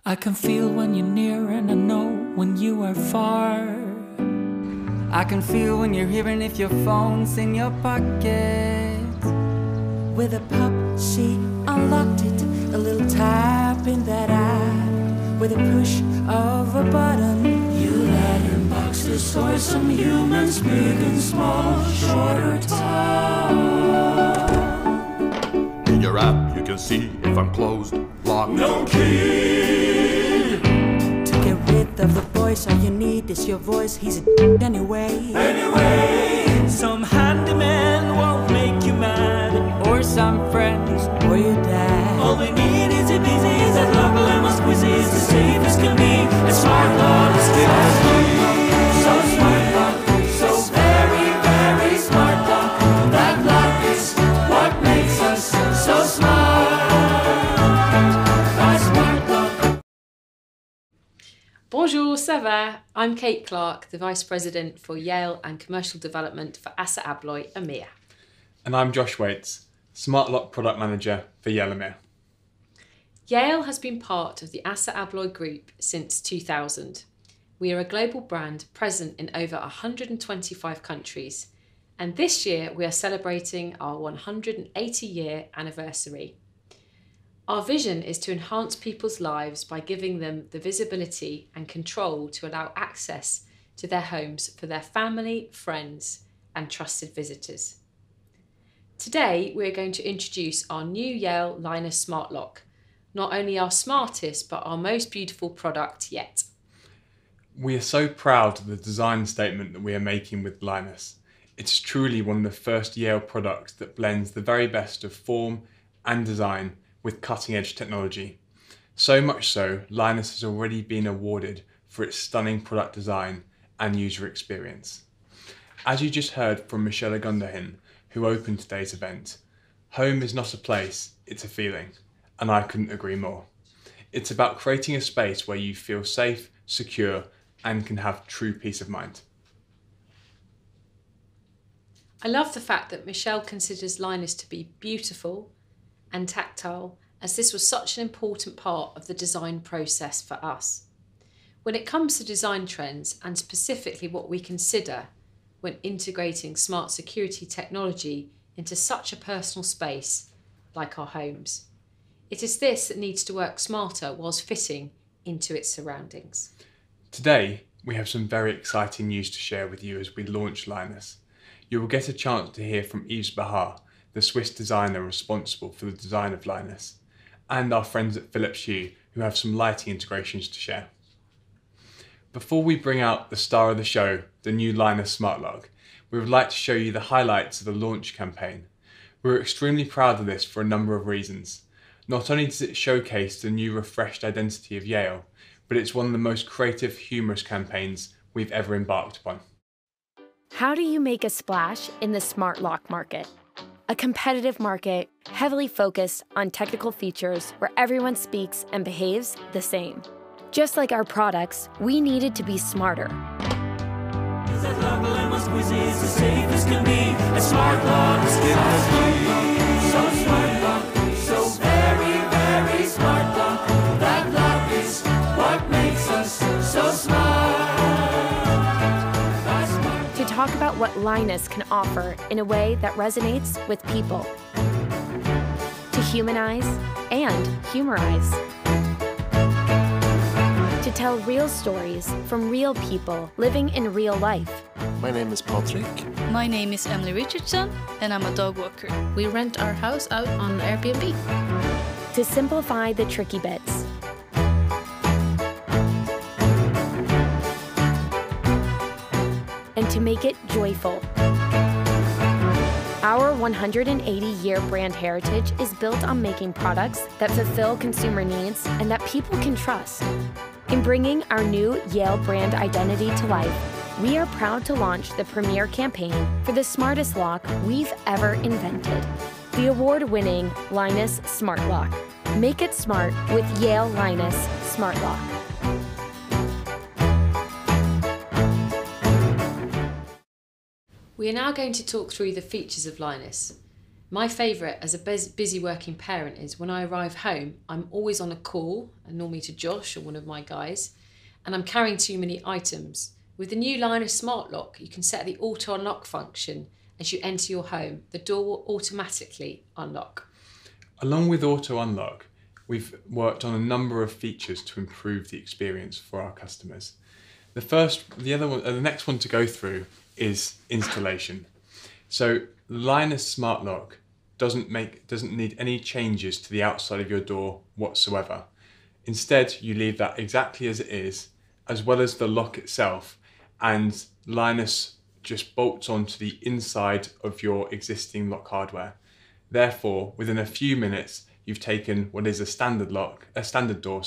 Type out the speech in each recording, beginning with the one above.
I can feel when you're near and I know when you are far. I can feel when you're here and if your phone's in your pocket. With a pop, she unlocked it. A little tap in that eye. With a push of a button, you let in box the source. Some humans, big and small, short or tall. In your app, you can see if I'm closed, locked, No key. To get rid of the voice, all you need is your voice. He's a anyway. Some handyman won't make you mad, or some friends, Or your dad. all we need is a busy, is that local and squeezy, is the safest can be. A smart law is so smart lock, so very, very smart lock. That lock is what makes us so smart. A smart lock. Bonjour, ça va? I'm Kate Clark, the Vice President for Yale and Commercial Development for Assa Abloy EMEA. And I'm Josh Waits, Smart Lock Product Manager for Yale EMEA. Yale has been part of the Assa Abloy Group since 2000. We are a global brand present in over 125 countries, and this year we are celebrating our 180-year anniversary. Our vision is to enhance people's lives by giving them the visibility and control to allow access to their homes for their family, friends, and trusted visitors. Today, we're going to introduce our new Yale Linus Smart Lock, not only our smartest, but our most beautiful product yet. We are so proud of the design statement that we are making with Linus. It's truly one of the first Yale products that blends the very best of form and design with cutting-edge technology. So much so, Linus has already been awarded for its stunning product design and user experience. As you just heard from Michelle Agundahin, who opened today's event, home is not a place, it's a feeling, and I couldn't agree more. It's about creating a space where you feel safe, secure, and can have true peace of mind. I love the fact that Michelle considers Linus to be beautiful and tactile, as this was such an important part of the design process for us. When it comes to design trends, and specifically what we consider when integrating smart security technology into such a personal space like our homes, it is this that needs to work smarter whilst fitting into its surroundings. Today, we have some very exciting news to share with you as we launch Linus. You will get a chance to hear from Yves Bahar, the Swiss designer responsible for the design of Linus, and our friends at Philips Hue, who have some lighting integrations to share. Before we bring out the star of the show, the new Linus Smart Lock, we would like to show you the highlights of the launch campaign. We're extremely proud of this for a number of reasons. Not only does it showcase the new refreshed identity of Yale, but it's one of the most creative, humorous campaigns we've ever embarked upon. How do you make a splash in the smart lock market? A competitive market heavily focused on technical features where everyone speaks and behaves the same. Just like our products, we needed to be smarter. Is that local and squeezy, is the safest can be. A smart lock is so smart lock, so very, very smart lock. That lock is what makes us so smart. To talk about what Linus can offer in a way that resonates with people. To humanize and humorize. To tell real stories from real people living in real life. My name is Patrick. My name is Emily Richardson, and I'm a dog walker. We rent our house out on Airbnb. To simplify the tricky bits. And to make it joyful. Our 180-year brand heritage is built on making products that fulfill consumer needs and that people can trust. In bringing our new Yale brand identity to life, we are proud to launch the premier campaign for the smartest lock we've ever invented, the award-winning Linus Smart Lock. Make it smart with Yale Linus Smart Lock. We are now going to talk through the features of Linus. My favourite as a busy working parent is when I arrive home, I'm always on a call, and normally to Josh or one of my guys, and I'm carrying too many items. With the new Linus Smart Lock, you can set the auto unlock function as you enter your home. The door will automatically unlock. Along with auto unlock, we've worked on a number of features to improve the experience for our customers. The next one to go through is installation. So Linus Smart Lock doesn't need any changes to the outside of your door whatsoever. Instead, you leave that exactly as it is, as well as the lock itself, and Linus just bolts onto the inside of your existing lock hardware. Therefore, within a few minutes, you've taken what is a standard door,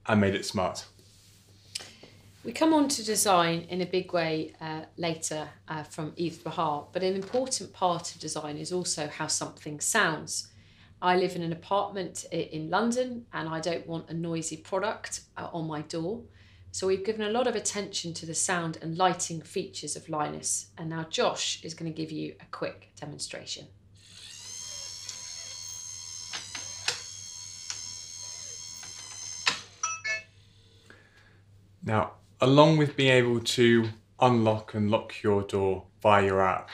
and made it smart. We come on to design in a big way later from Yves Behar, but an important part of design is also how something sounds. I live in an apartment in London and I don't want a noisy product on my door. So we've given a lot of attention to the sound and lighting features of Linus. And now Josh is going to give you a quick demonstration. Now, along with being able to unlock and lock your door via your app,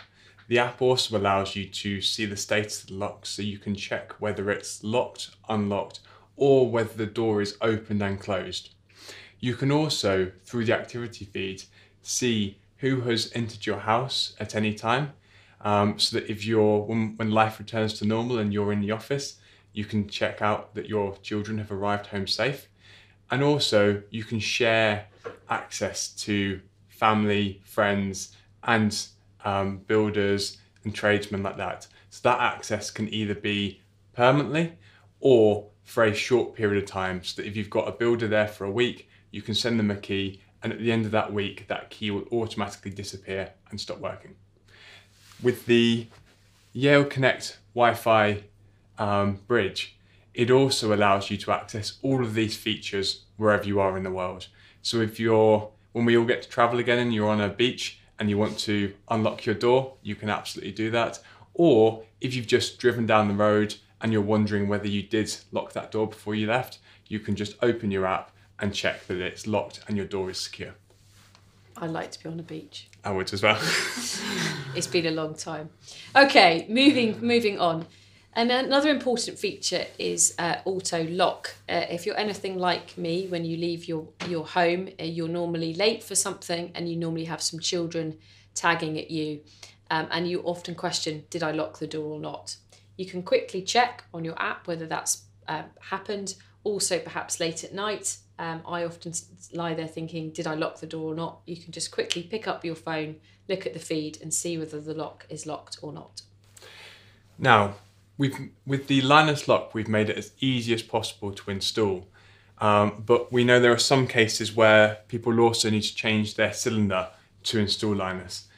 the app also allows you to see the status of the lock, so you can check whether it's locked, unlocked, or whether the door is opened and closed. You can also, through the activity feed, see who has entered your house at any time, so that when life returns to normal and you're in the office, you can check out that your children have arrived home safe. And also you can share access to family, friends, and builders and tradesmen like that. So that access can either be permanently or for a short period of time, so that if you've got a builder there for a week, you can send them a key, and at the end of that week, that key will automatically disappear and stop working. With the Yale Connect Wi-Fi bridge, it also allows you to access all of these features wherever you are in the world. So when we all get to travel again and you're on a beach and you want to unlock your door, you can absolutely do that. Or if you've just driven down the road and you're wondering whether you did lock that door before you left, you can just open your app and check that it's locked and your door is secure. I'd like to be on a beach. I would as well. It's been a long time. Okay, moving on. And another important feature is auto lock. If you're anything like me, when you leave your home, you're normally late for something and you normally have some children tagging at you, and you often question, did I lock the door or not? You can quickly check on your app whether that's happened. Also, perhaps late at night, I often lie there thinking, did I lock the door or not? You can just quickly pick up your phone, look at the feed and see whether the lock is locked or not. Now, with the Linus lock, we've made it as easy as possible to install, but we know there are some cases where people also need to change their cylinder to install Linus.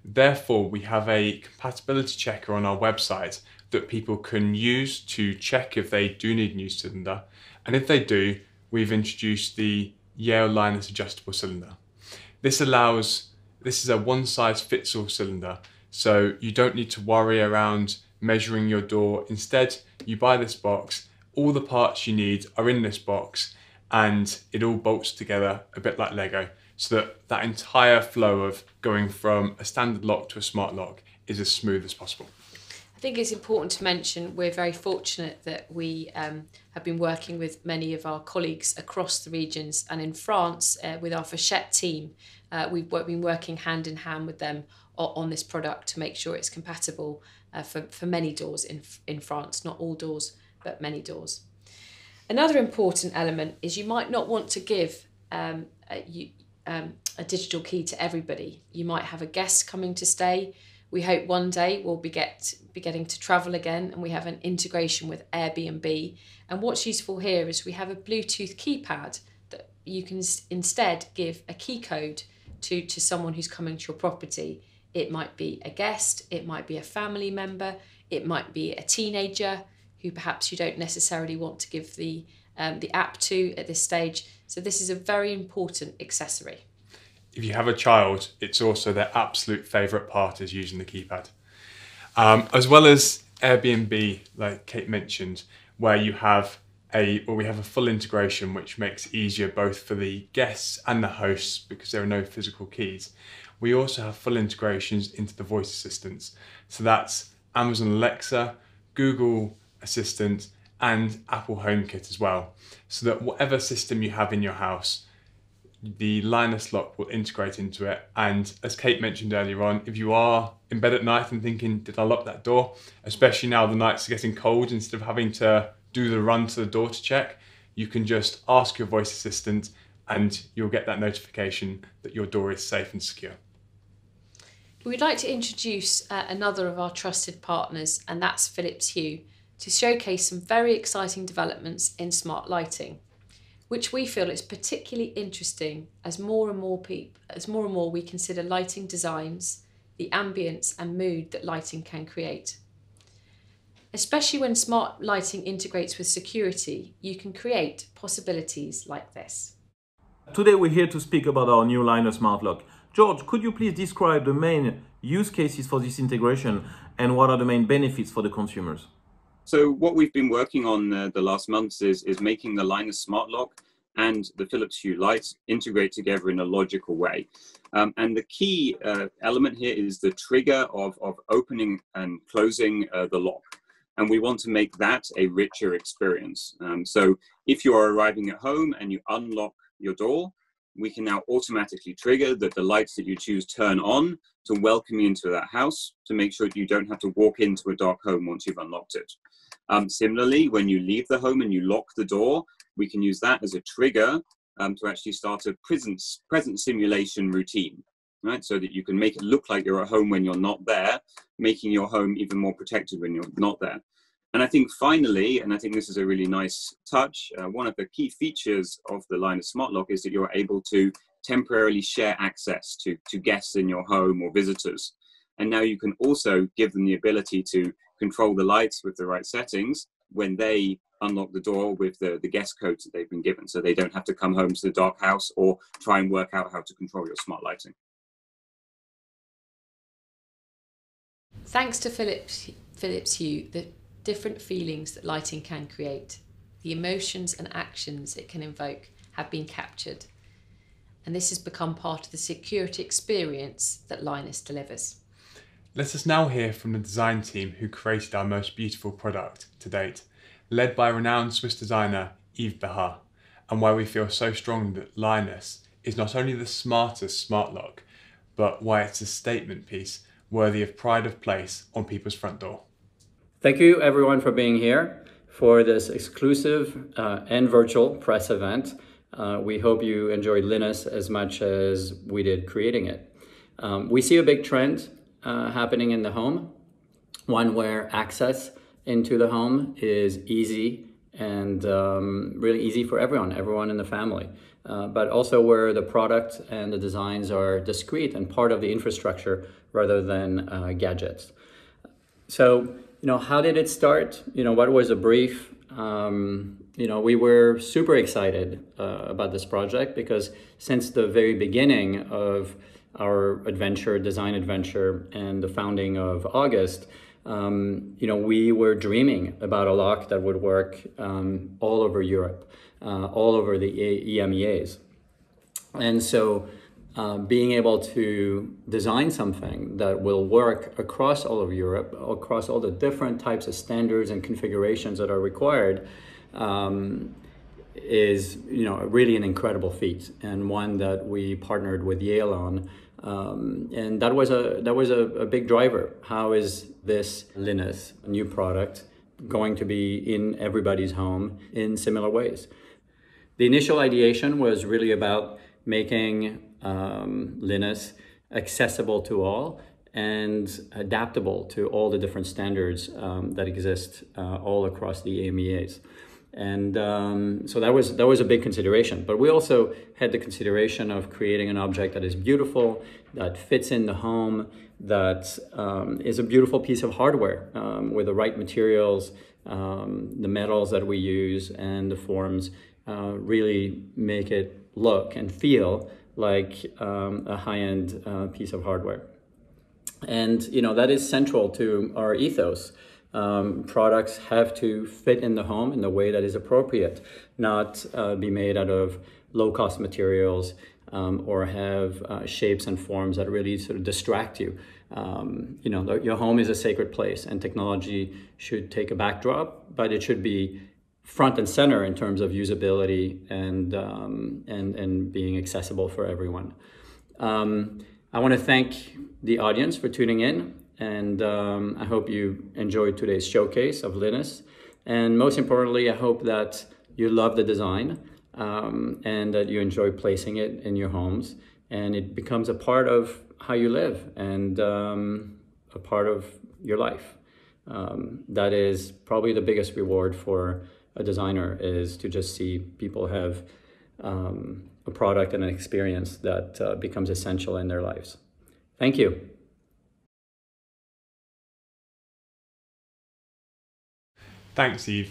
Therefore, we have a compatibility checker on our website that people can use to check if they do need a new cylinder, and if they do, we've introduced the Yale Linus adjustable cylinder. This is a one-size-fits-all cylinder, so you don't need to worry around measuring your door. Instead, you buy this box, all the parts you need are in this box, and it all bolts together a bit like Lego, so that entire flow of going from a standard lock to a smart lock is as smooth as possible. I think it's important to mention we're very fortunate that we have been working with many of our colleagues across the regions, and in France with our Fachette team, we've been working hand in hand with them on this product to make sure it's compatible for many doors in France, not all doors, but many doors. Another important element is you might not want to give a digital key to everybody. You might have a guest coming to stay. We hope one day we'll be getting to travel again, and we have an integration with Airbnb. And what's useful here is we have a Bluetooth keypad that you can instead give a key code to someone who's coming to your property. It might be a guest, it might be a family member, it might be a teenager who perhaps you don't necessarily want to give the app to at this stage. So this is a very important accessory. If you have a child, it's also their absolute favourite part is using the keypad. As well as Airbnb, like Kate mentioned, where we have a full integration which makes it easier both for the guests and the hosts because there are no physical keys. We also have full integrations into the voice assistants. So that's Amazon Alexa, Google Assistant, and Apple HomeKit as well. So that whatever system you have in your house, the Linus lock will integrate into it. And as Kate mentioned earlier on, if you are in bed at night and thinking, did I lock that door? Especially now the nights are getting cold, instead of having to do the run to the door to check, you can just ask your voice assistant and you'll get that notification that your door is safe and secure. We'd like to introduce another of our trusted partners, and that's Philips Hue, to showcase some very exciting developments in smart lighting, which we feel is particularly interesting as more and more we consider lighting designs, the ambience and mood that lighting can create. Especially when smart lighting integrates with security, you can create possibilities like this. Today we're here to speak about our new Linus Smart Lock. George, could you please describe the main use cases for this integration and what are the main benefits for the consumers? So what we've been working on the last months is making the Linus Smart Lock and the Philips Hue lights integrate together in a logical way. And the key element here is the trigger of opening and closing the lock. And we want to make that a richer experience. So if you are arriving at home and you unlock your door, we can now automatically trigger that the lights that you choose turn on to welcome you into that house, to make sure that you don't have to walk into a dark home once you've unlocked it. Similarly, when you leave the home and you lock the door, we can use that as a trigger to actually start a present simulation routine, right? So that you can make it look like you're at home when you're not there, making your home even more protected when you're not there. And I think finally, and I think this is a really nice touch, one of the key features of the Linus Smart Lock is that you're able to temporarily share access to guests in your home or visitors. And now you can also give them the ability to control the lights with the right settings when they unlock the door with the guest codes that they've been given, so they don't have to come home to the dark house or try and work out how to control your smart lighting. Thanks to Philips Hue, the different feelings that lighting can create, the emotions and actions it can invoke have been captured, and this has become part of the security experience that Linus delivers. Let us now hear from the design team who created our most beautiful product to date, led by renowned Swiss designer Yves Behar, and why we feel so strongly that Linus is not only the smartest smart lock, but why it's a statement piece worthy of pride of place on people's front door. Thank you everyone for being here for this exclusive and virtual press event. We hope you enjoyed Linus as much as we did creating it. We see a big trend happening in the home, one where access into the home is easy and really easy for everyone in the family, but also where the product and the designs are discrete and part of the infrastructure rather than gadgets. So, how did it start? What was a brief? We were super excited about this project because since the very beginning of our design adventure and the founding of August, we were dreaming about a lock that would work all over Europe, all over the EMEAs. And so being able to design something that will work across all of Europe, across all the different types of standards and configurations that are required, is really an incredible feat, and one that we partnered with Yale on. And that was a big driver. How is this Linus new product going to be in everybody's home in similar ways? The initial ideation was really about making Linus accessible to all and adaptable to all the different standards that exist all across the EMEAs. And so that was a big consideration. But we also had the consideration of creating an object that is beautiful, that fits in the home, that is a beautiful piece of hardware with the right materials, the metals that we use and the forms really make it look and feel like a high-end piece of hardware. And that is central to our ethos. Products have to fit in the home in the way that is appropriate, not be made out of low-cost materials or have shapes and forms that really sort of distract you. Your home is a sacred place, and technology should take a backdrop, but it should be front and center in terms of usability and being accessible for everyone. I want to thank the audience for tuning in, and I hope you enjoyed today's showcase of Linus. And most importantly, I hope that you love the design and that you enjoy placing it in your homes, and it becomes a part of how you live and a part of your life. That is probably the biggest reward for a designer, is to just see people have a product and an experience that becomes essential in their lives. Thank you. Thanks, Yves.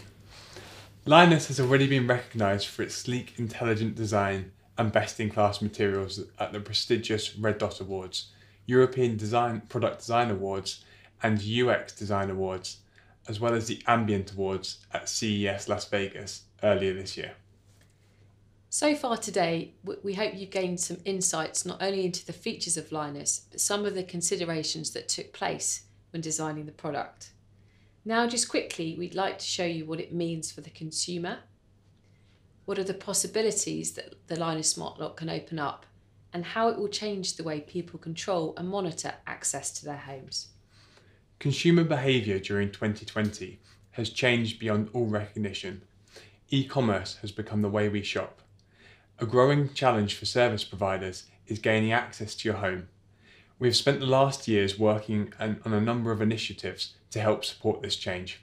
Linus has already been recognised for its sleek, intelligent design and best-in-class materials at the prestigious Red Dot Awards, European Product Design Awards and UX Design Awards, as well as the Ambient Awards at CES Las Vegas earlier this year. So far today, we hope you've gained some insights not only into the features of Linus, but some of the considerations that took place when designing the product. Now, just quickly, we'd like to show you what it means for the consumer. What are the possibilities that the Linus Smart Lock can open up, and how it will change the way people control and monitor access to their homes. Consumer behaviour during 2020 has changed beyond all recognition. E-commerce has become the way we shop. A growing challenge for service providers is gaining access to your home. We have spent the last years working on a number of initiatives to help support this change.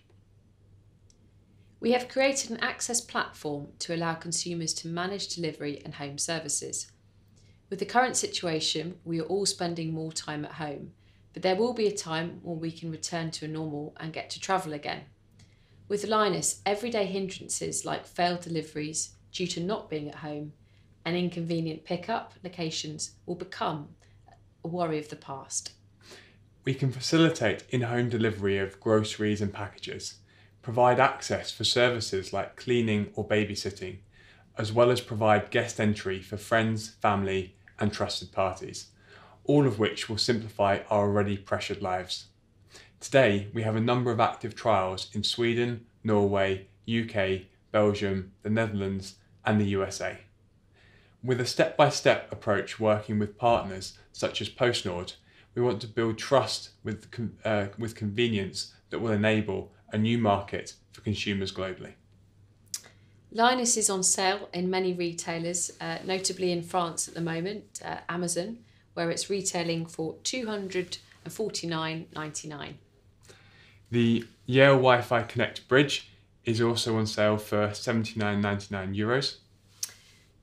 We have created an access platform to allow consumers to manage delivery and home services. With the current situation, we are all spending more time at home, but there will be a time when we can return to a normal and get to travel again. With Linus, everyday hindrances like failed deliveries due to not being at home and inconvenient pickup locations will become a worry of the past. We can facilitate in-home delivery of groceries and packages, provide access for services like cleaning or babysitting, as well as provide guest entry for friends, family and trusted parties, all of which will simplify our already pressured lives. Today, we have a number of active trials in Sweden, Norway, UK, Belgium, the Netherlands and the USA. With a step-by-step approach working with partners such as PostNord, we want to build trust with convenience that will enable a new market for consumers globally. Linus is on sale in many retailers, notably in France at the moment, Amazon, where it's retailing for €249.99. The Yale Wi-Fi Connect Bridge is also on sale for €79.99.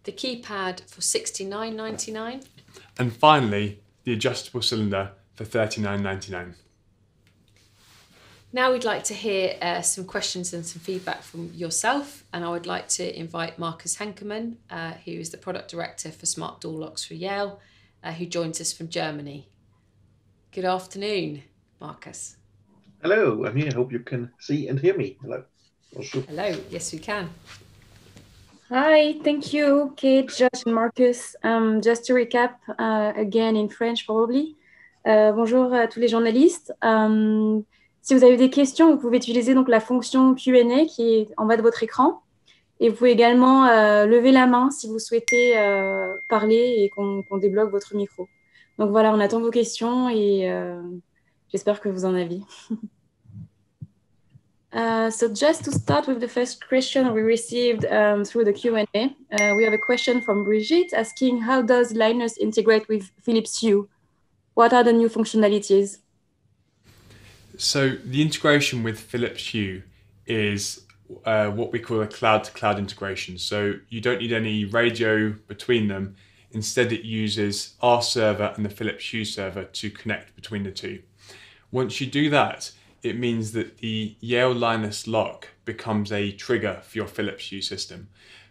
The keypad for €69.99. And finally, the adjustable cylinder for €39.99. Now we'd like to hear some questions and some feedback from yourself, and I would like to invite Marcus Henkemann, who is the Product Director for Smart Door Locks for Yale, who joins us from Germany. Good afternoon, Marcus. Hello, I'm here. I hope you can see and hear me. Hello. Hello, yes we can. Hi, thank you, Kate, Josh and Marcus. Just to recap, again in French probably. Bonjour à tous les journalistes. Si vous avez des questions, vous pouvez utiliser donc la fonction Q&A qui est en bas de votre écran. Et vous pouvez également lever la main si vous souhaitez parler et qu'on débloque votre micro. Donc voilà, on attend vos questions et j'espère que vous en avez. So just to start with the first question we received through the Q&A, we have a question from Brigitte asking, how does Linus integrate with Philips Hue? What are the new functionalities? So the integration with Philips Hue is what we call a cloud-to-cloud integration. So you don't need any radio between them. Instead, it uses our server and the Philips Hue server to connect between the two. Once you do that, it means that the Yale Linus lock becomes a trigger for your Philips Hue system.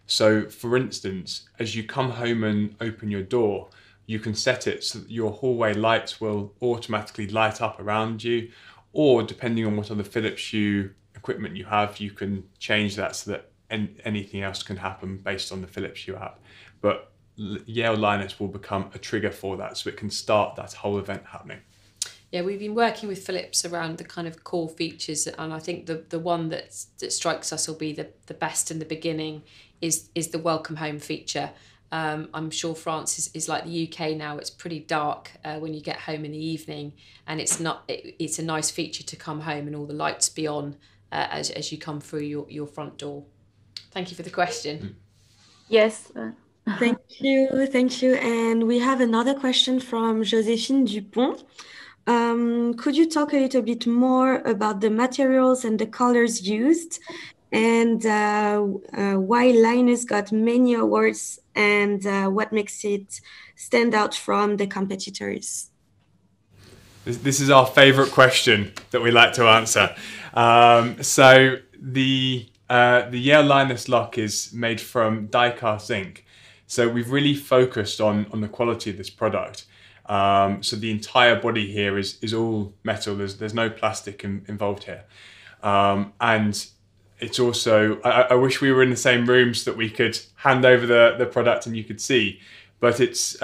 So for instance, as you come home and open your door, you can set it so that your hallway lights will automatically light up around you, or depending on what other Philips Hue equipment you have, you can change that so that anything else can happen based on the Philips Hue app. But Yale Linus will become a trigger for that, so it can start that whole event happening. Yeah, we've been working with Philips around the kind of core features, and I think the one that strikes us will be the best in the beginning is the welcome home feature. I'm sure France is like the UK now. It's pretty dark when you get home in the evening, and it's a nice feature to come home and all the lights be on as you come through your front door. Thank you for the question. Yes. Thank you. And we have another question from Joséphine Dupont. Could you talk a little bit more about the materials and the colors used, and why Linus got many awards, and what makes it stand out from the competitors? This is our favourite question that we like to answer. So the Yale Linus lock is made from die-cast zinc. So we've really focused on the quality of this product. So the entire body here is all metal. There's no plastic involved here. And it's also, I wish we were in the same room so that we could hand over the product and you could see. But it's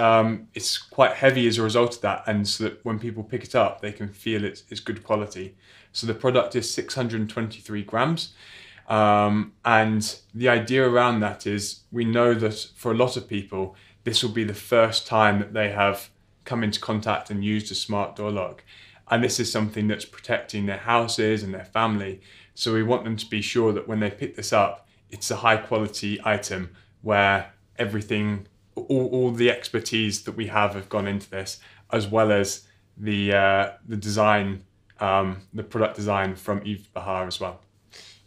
quite heavy as a result of that, and so that when people pick it up, they can feel it's good quality. So the product is 623 grams. And the idea around that is we know that for a lot of people, this will be the first time that they have come into contact and used a smart door lock. And this is something that's protecting their houses and their family. So we want them to be sure that when they pick this up, it's a high quality item where everything, all the expertise that we have gone into this, as well as the design, the product design from Yves Bahar as well.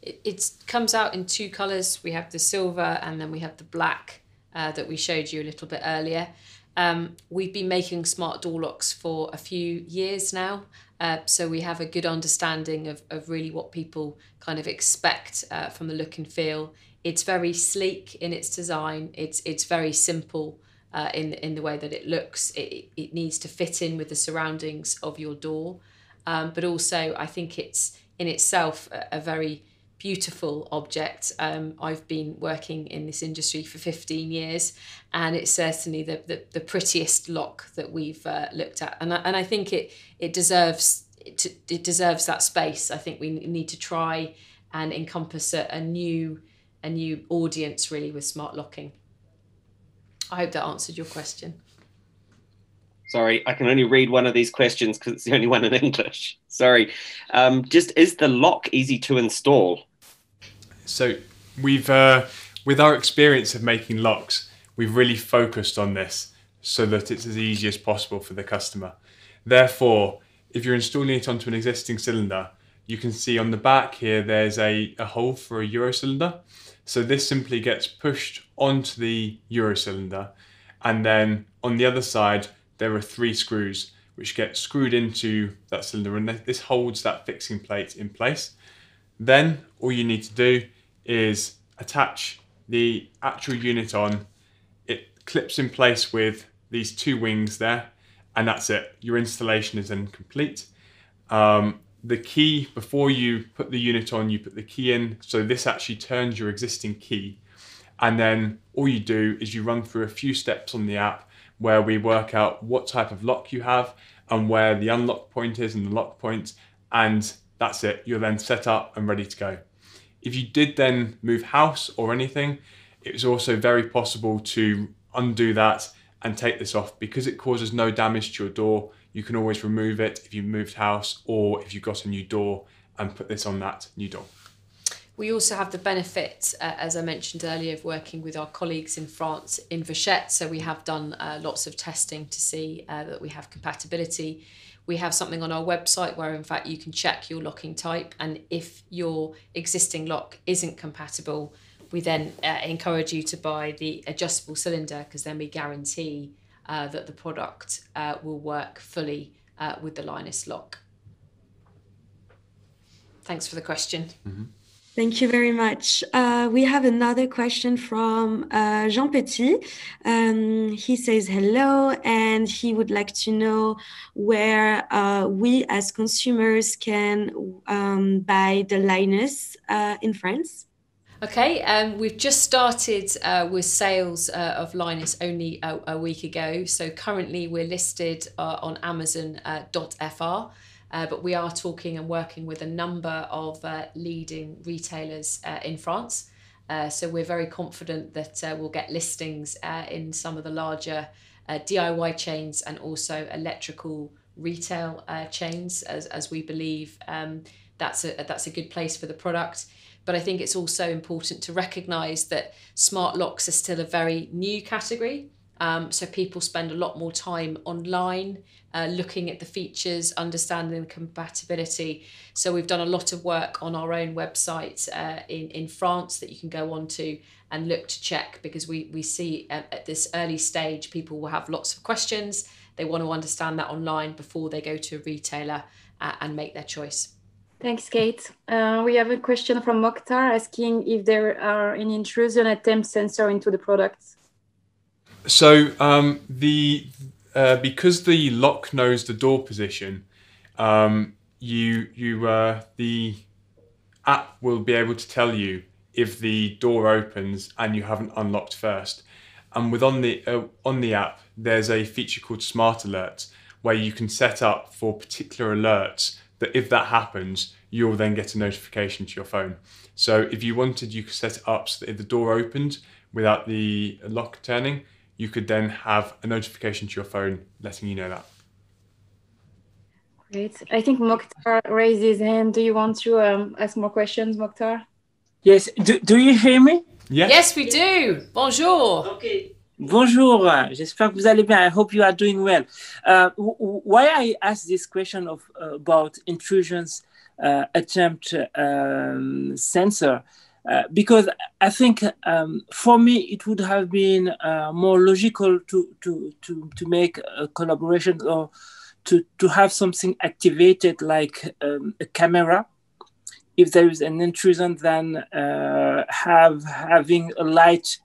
It comes out in two colours. We have the silver and then we have the black that we showed you a little bit earlier. We've been making smart door locks for a few years now, so we have a good understanding of really what people kind of expect from the look and feel. It's very sleek in its design. It's very simple in the way that it looks. It needs to fit in with the surroundings of your door, but also I think it's in itself a very beautiful object. I've been working in this industry for 15 years, and it's certainly the prettiest lock that we've looked at. And I think it deserves that space. I think we need to try and encompass a new audience really with smart locking. I hope that answered your question. Sorry, I can only read one of these questions because it's the only one in English. Sorry. Just, is the lock easy to install? So we've, with our experience of making locks, we've really focused on this so that it's as easy as possible for the customer. Therefore, if you're installing it onto an existing cylinder, you can see on the back here, there's a hole for a Euro cylinder. So this simply gets pushed onto the Euro cylinder. And then on the other side, there are 3 screws which get screwed into that cylinder, and this holds that fixing plate in place. Then all you need to do is attach the actual unit on. It clips in place with these 2 wings there, and that's it. Your installation is then complete. The key, before you put the unit on, you put the key in. So this actually turns your existing key. And then all you do is you run through a few steps on the app where we work out what type of lock you have and where the unlock point is and the lock point. And that's it. You're then set up and ready to go. If you did then move house or anything, it's also very possible to undo that and take this off. Because it causes no damage to your door, you can always remove it if you moved house or if you've got a new door and put this on that new door. We also have the benefit, as I mentioned earlier, of working with our colleagues in France in Vachette. So we have done lots of testing to see that we have compatibility. We have something on our website where in fact you can check your locking type, and if your existing lock isn't compatible, we then encourage you to buy the adjustable cylinder, because then we guarantee that the product will work fully with the Linus lock. Thanks for the question. Mm-hmm. Thank you very much. We have another question from Jean Petit. He says hello, and he would like to know where we as consumers can buy the Linus in France. Okay, we've just started with sales of Linus only a week ago. So currently we're listed on Amazon.fr. But we are talking and working with a number of leading retailers in France. So we're very confident that we'll get listings in some of the larger DIY chains and also electrical retail chains, as we believe that's a good place for the product. But I think it's also important to recognise that smart locks are still a very new category. So people spend a lot more time online looking at the features, understanding the compatibility. So we've done a lot of work on our own website in France that you can go on to and look to check, because we see at this early stage people will have lots of questions. They want to understand that online before they go to a retailer and make their choice. Thanks, Kate. We have a question from Mokhtar asking if there are any intrusion attempt sensor into the products. So because the lock knows the door position, the app will be able to tell you if the door opens and you haven't unlocked first. And on the app, there's a feature called Smart Alerts, where you can set up for particular alerts that if that happens, you'll then get a notification to your phone. So if you wanted, you could set it up so that if the door opened without the lock turning, you could then have a notification to your phone letting you know that. Great. I think Mokhtar raised his hand. Do you want to ask more questions, Mokhtar? Yes. Do you hear me? Yes. Yes, we do. Bonjour. Okay. Bonjour. J'espère que vous allez bien. I hope you are doing well. Why I asked this question about intrusions attempt sensor? Because I think for me it would have been more logical to make a collaboration or to have something activated like a camera if there is an intrusion than having a light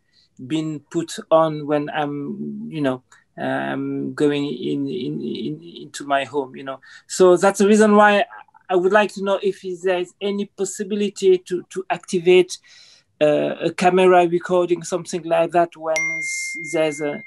being put on when I'm going into my home, So that's the reason why I would like to know if there is any possibility to activate a camera recording, something like that, when there's a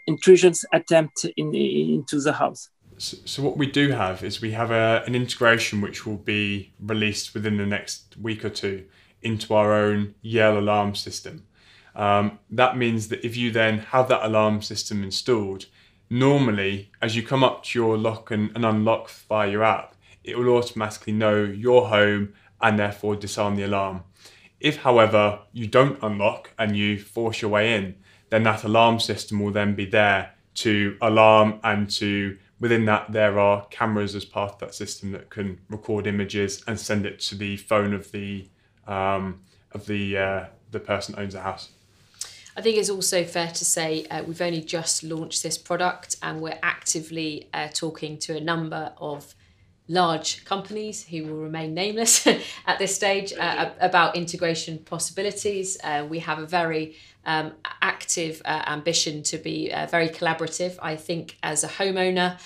intrusions attempt into the house. So what we do have is we have an integration which will be released within the next week or two into our own Yale alarm system. That means that if you then have that alarm system installed, normally as you come up to your lock and unlock via your app, it will automatically know your home and therefore disarm the alarm. If, however, you don't unlock and you force your way in, then that alarm system will then be there to alarm, and within that there are cameras as part of that system that can record images and send it to the phone of the person who owns the house. I think it's also fair to say we've only just launched this product, and we're actively talking to a number of large companies who will remain nameless at this stage about integration possibilities. We have a very active ambition to be very collaborative. I think as a homeowner,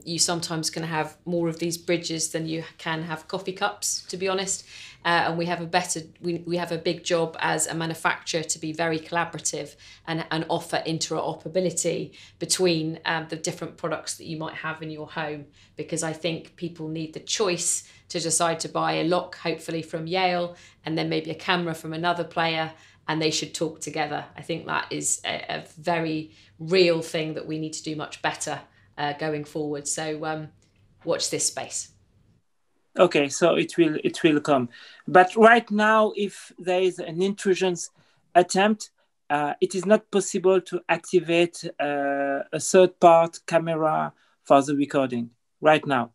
you sometimes can have more of these bridges than you can have coffee cups, to be honest. And we have a big job as a manufacturer to be very collaborative and offer interoperability between the different products that you might have in your home, because I think people need the choice to decide to buy a lock, hopefully from Yale, and then maybe a camera from another player, and they should talk together. I think that is a very real thing that we need to do much better going forward. So watch this space. Okay, so it will come. But right now, if there is an intrusion attempt, it is not possible to activate a third-part camera for the recording right now.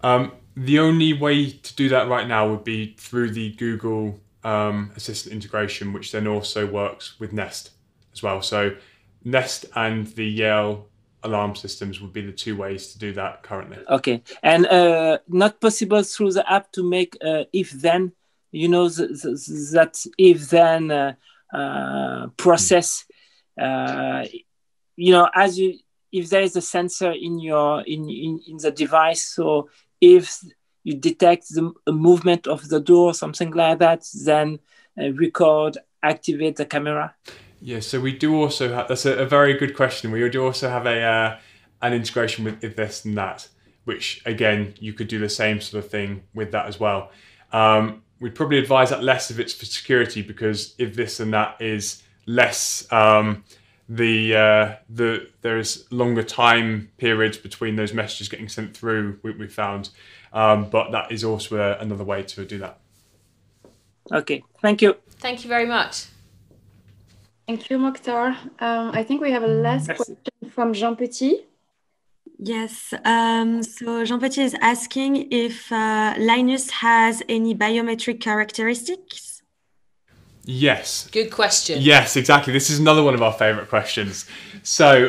The only way to do that right now would be through the Google Assistant integration, which then also works with Nest as well. So Nest and the Yale alarm systems would be the two ways to do that currently. Okay, and not possible through the app to make if-then you know, that if then process, you know, as you, if there is a sensor in your in the device, so if you detect the movement of the door, something like that, then record, activate the camera. Yeah, so we do also have, that's a very good question. We do also have an integration with this and that, which again, you could do the same sort of thing with that as well. We'd probably advise that less if it's for security, because if this and that is less, there's longer time periods between those messages getting sent through, we found. But that is also another way to do that. Okay, thank you. Thank you very much. Thank you, Mokhtar. I think we have a last question from Jean Petit. Yes, so Jean Petit is asking if Linus has any biometric characteristics. Yes. Good question. Yes, exactly. This is another one of our favorite questions. So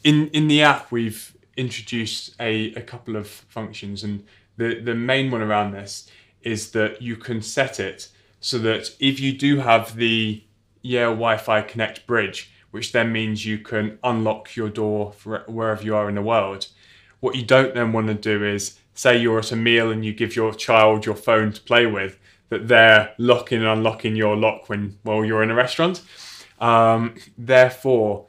in the app, we've introduced a couple of functions, and the main one around this is that you can set it so that if you do have the Yale Wi-Fi Connect bridge, which then means you can unlock your door for wherever you are in the world. What you don't then want to do is, say you're at a meal and you give your child your phone to play with, that they're locking and unlocking your lock while you're in a restaurant. Therefore,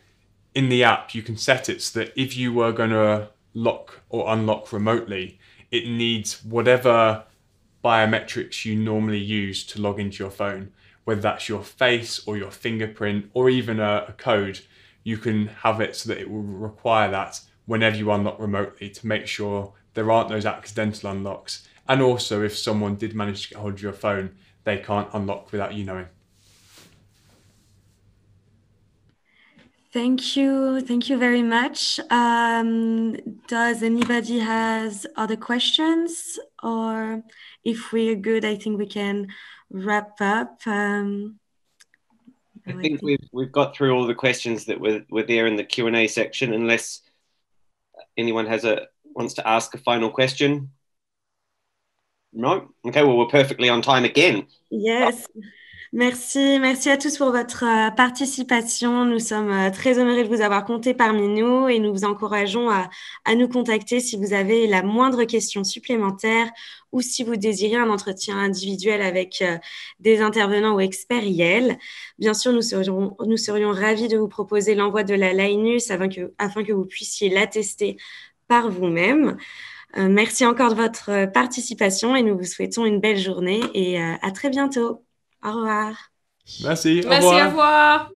in the app, you can set it so that if you were going to lock or unlock remotely, it needs whatever biometrics you normally use to log into your phone, whether that's your face or your fingerprint or even a code. You can have it so that it will require that whenever you unlock remotely, to make sure there aren't those accidental unlocks. And also, if someone did manage to get hold of your phone, they can't unlock without you knowing. Thank you very much. Does anybody has other questions? Or if we're good, I think we can wrap up. I think we've got through all the questions that were there in the Q&A section, unless anyone wants to ask a final question. No? Okay, well, we're perfectly on time again. Yes. Merci à tous pour votre participation. Nous sommes très honorés de vous avoir compté parmi nous et nous vous encourageons à nous contacter si vous avez la moindre question supplémentaire ou si vous désirez un entretien individuel avec des intervenants ou experts Yale. Bien sûr, nous serions ravis de vous proposer l'envoi de la Linus afin que vous puissiez l'attester par vous-même. Merci encore de votre participation et nous vous souhaitons une belle journée et à très bientôt. Au revoir. Merci. Merci, au revoir.